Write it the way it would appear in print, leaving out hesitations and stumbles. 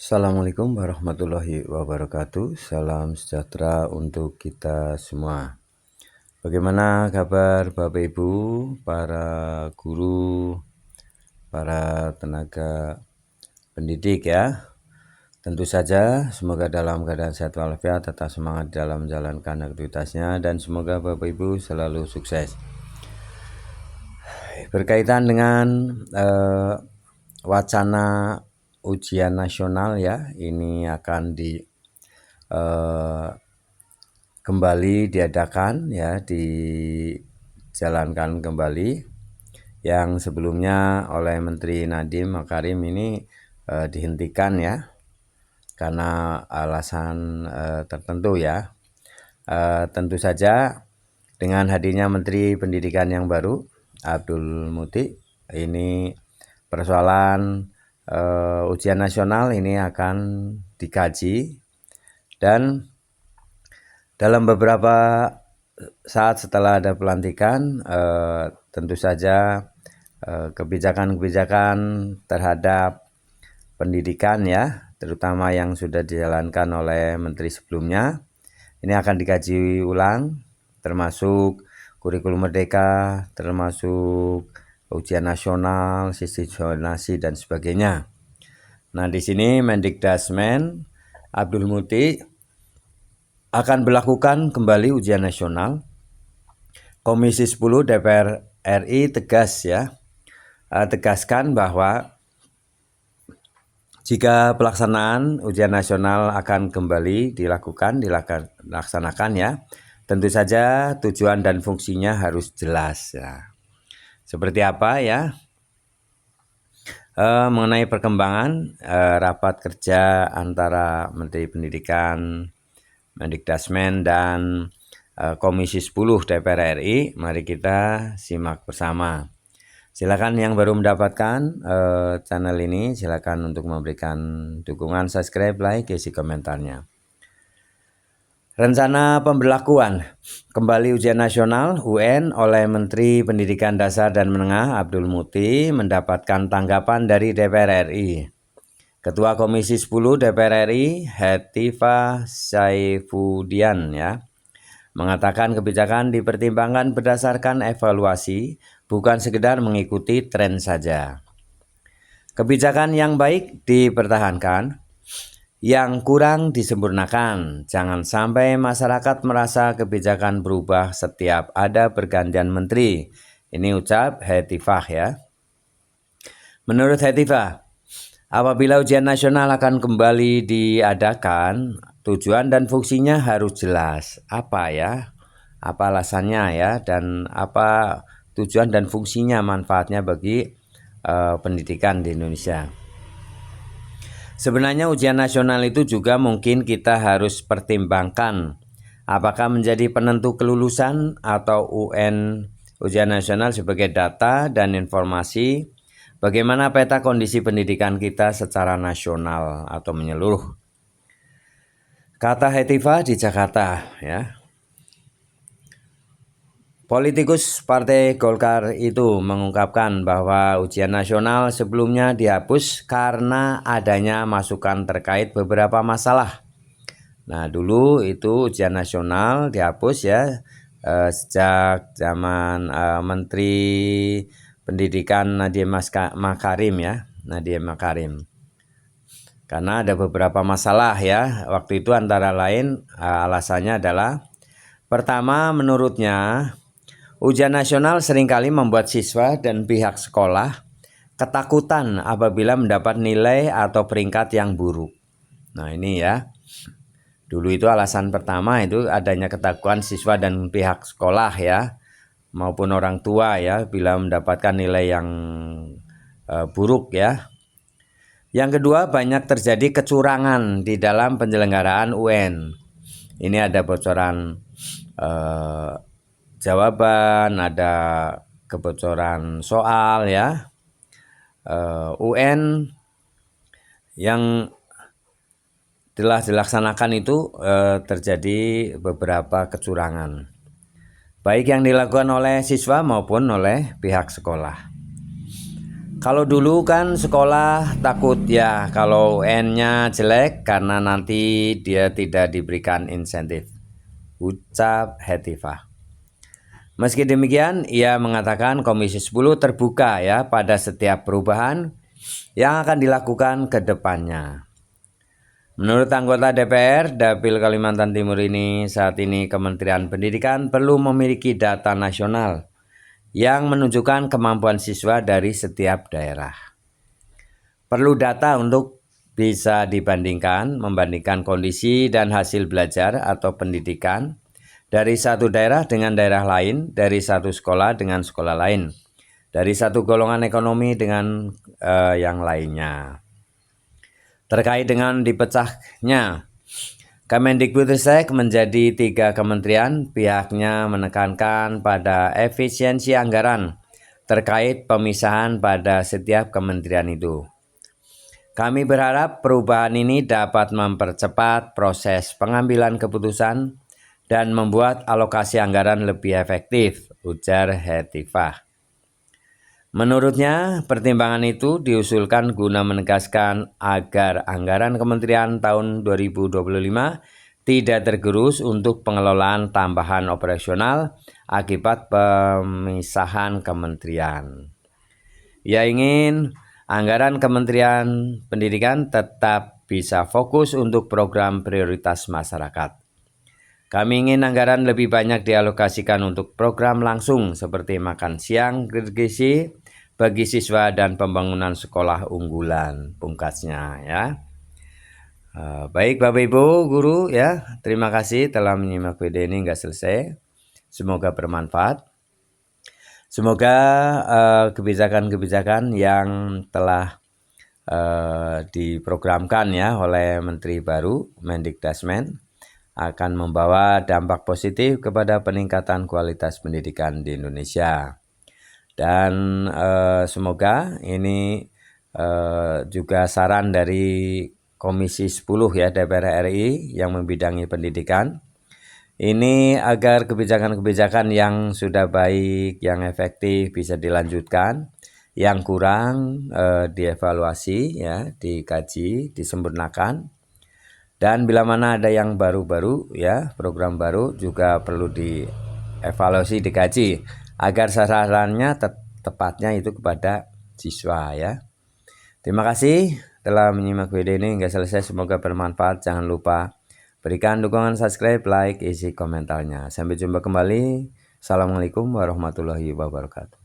Assalamualaikum warahmatullahi wabarakatuh. Salam sejahtera untuk kita semua. Bagaimana kabar Bapak Ibu, para guru, para tenaga pendidik ya? Tentu saja semoga dalam keadaan sehat walafiat, tetap semangat dalam menjalankan aktivitasnya, dan semoga Bapak Ibu selalu sukses. Berkaitan dengan wacana ujian nasional ya, ini akan kembali diadakan ya, dijalankan kembali. Yang sebelumnya oleh Menteri Nadiem Makarim ini dihentikan ya, karena alasan tertentu ya. Tentu saja dengan hadirnya Menteri Pendidikan yang baru, Abdul Muti, ini persoalan ujian nasional ini akan dikaji, dan dalam beberapa saat setelah ada pelantikan tentu saja kebijakan-kebijakan terhadap pendidikan ya, terutama yang sudah dijalankan oleh menteri sebelumnya, ini akan dikaji ulang, termasuk kurikulum merdeka, termasuk ujian nasional, sistem zonasi dan sebagainya. Nah, di sini Mendikdasmen Abdul Muti akan berlakukan kembali ujian nasional. Komisi 10 DPR RI tegaskan bahwa jika pelaksanaan ujian nasional akan kembali dilaksanakan ya, tentu saja tujuan dan fungsinya harus jelas ya. Seperti apa ya? Mengenai perkembangan rapat kerja antara Menteri Pendidikan, Mendikdasmen, dan Komisi 10 DPR RI, mari kita simak bersama. Silakan yang baru mendapatkan channel ini, silakan untuk memberikan dukungan, subscribe, like, isi komentarnya. Rencana pemberlakuan kembali ujian nasional UN oleh Menteri Pendidikan Dasar dan Menengah Abdul Muti mendapatkan tanggapan dari DPR RI. Ketua Komisi 10 DPR RI, Hetifah Saifudian ya, mengatakan kebijakan dipertimbangkan berdasarkan evaluasi, bukan sekedar mengikuti tren saja. Kebijakan yang baik dipertahankan, yang kurang disempurnakan. Jangan sampai masyarakat merasa kebijakan berubah setiap ada pergantian menteri. Ini ucap Hetifah ya. Menurut Hetifah, apabila ujian nasional akan kembali diadakan, tujuan dan fungsinya harus jelas. Apa ya? Apa alasannya ya? Dan apa tujuan dan fungsinya, manfaatnya bagi pendidikan di Indonesia. Sebenarnya ujian nasional itu juga mungkin kita harus pertimbangkan apakah menjadi penentu kelulusan atau UN ujian nasional sebagai data dan informasi bagaimana peta kondisi pendidikan kita secara nasional atau menyeluruh. Kata Hetifah di Jakarta ya. Politikus Partai Golkar itu mengungkapkan bahwa ujian nasional sebelumnya dihapus karena adanya masukan terkait beberapa masalah. Nah, dulu itu ujian nasional dihapus ya sejak zaman Menteri Pendidikan Nadiem Makarim ya, Nadiem Makarim. Karena ada beberapa masalah ya, waktu itu antara lain alasannya adalah, pertama, menurutnya ujian nasional seringkali membuat siswa dan pihak sekolah ketakutan apabila mendapat nilai atau peringkat yang buruk. Nah, ini ya. Dulu itu alasan pertama itu adanya ketakutan siswa dan pihak sekolah ya, maupun orang tua ya, bila mendapatkan nilai yang buruk ya. Yang kedua, banyak terjadi kecurangan di dalam penyelenggaraan UN. Ini ada bocoran jawaban, ada kebocoran soal ya. UN yang telah dilaksanakan itu terjadi beberapa kecurangan, baik yang dilakukan oleh siswa maupun oleh pihak sekolah. Kalau dulu kan sekolah takut ya kalau UN-nya jelek karena nanti dia tidak diberikan insentif. Ucap Hetifah. Meski demikian, ia mengatakan Komisi 10 terbuka ya pada setiap perubahan yang akan dilakukan ke depannya. Menurut anggota DPR, Dapil Kalimantan Timur ini, saat ini Kementerian Pendidikan perlu memiliki data nasional yang menunjukkan kemampuan siswa dari setiap daerah. Perlu data untuk bisa membandingkan kondisi dan hasil belajar atau pendidikan dari satu daerah dengan daerah lain, dari satu sekolah dengan sekolah lain, dari satu golongan ekonomi dengan yang lainnya. Terkait dengan dipecahnya Kemendikbudristek menjadi 3 kementerian, pihaknya menekankan pada efisiensi anggaran terkait pemisahan pada setiap kementerian itu. Kami berharap perubahan ini dapat mempercepat proses pengambilan keputusan dan membuat alokasi anggaran lebih efektif, ujar Hetifah. Menurutnya, pertimbangan itu diusulkan guna menegaskan agar anggaran kementerian tahun 2025 tidak tergerus untuk pengelolaan tambahan operasional akibat pemisahan kementerian. Ia ingin anggaran Kementerian Pendidikan tetap bisa fokus untuk program prioritas masyarakat. Kami ingin anggaran lebih banyak dialokasikan untuk program langsung seperti makan siang bergizi bagi siswa dan pembangunan sekolah unggulan, pungkasnya ya. Baik Bapak Ibu Guru ya, terima kasih telah menyimak video ini hingga selesai. Semoga bermanfaat. Semoga kebijakan-kebijakan yang telah diprogramkan ya oleh Menteri baru Mendikdasmen akan membawa dampak positif kepada peningkatan kualitas pendidikan di Indonesia. Dan semoga ini juga saran dari Komisi 10 ya DPR RI yang membidangi pendidikan. Ini agar kebijakan-kebijakan yang sudah baik, yang efektif bisa dilanjutkan, yang kurang dievaluasi ya, dikaji, disempurnakan. Dan bila mana ada yang baru-baru ya, program baru juga perlu dievaluasi, dikaji agar sasarannya tepatnya itu kepada siswa ya. Terima kasih telah menyimak video ini hingga selesai, semoga bermanfaat. Jangan lupa berikan dukungan, subscribe, like, isi komentarnya. Sampai jumpa kembali. Assalamualaikum warahmatullahi wabarakatuh.